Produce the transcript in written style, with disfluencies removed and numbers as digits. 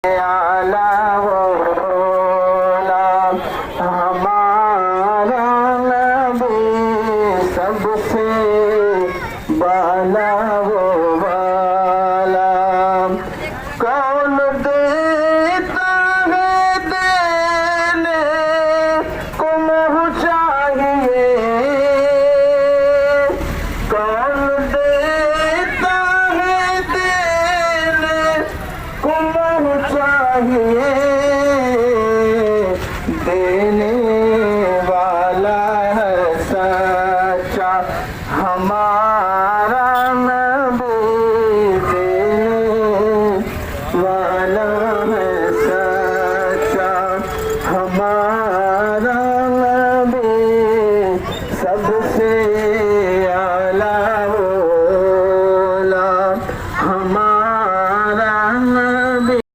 आला वो गुलाम हमारा नबी सबसे बाला वो वाला कौन देता है देने को मुँह चाहिए कौन देता है देने को मुँह चाहिए देने वाला है सच्चा हमारा नबी देने वाला है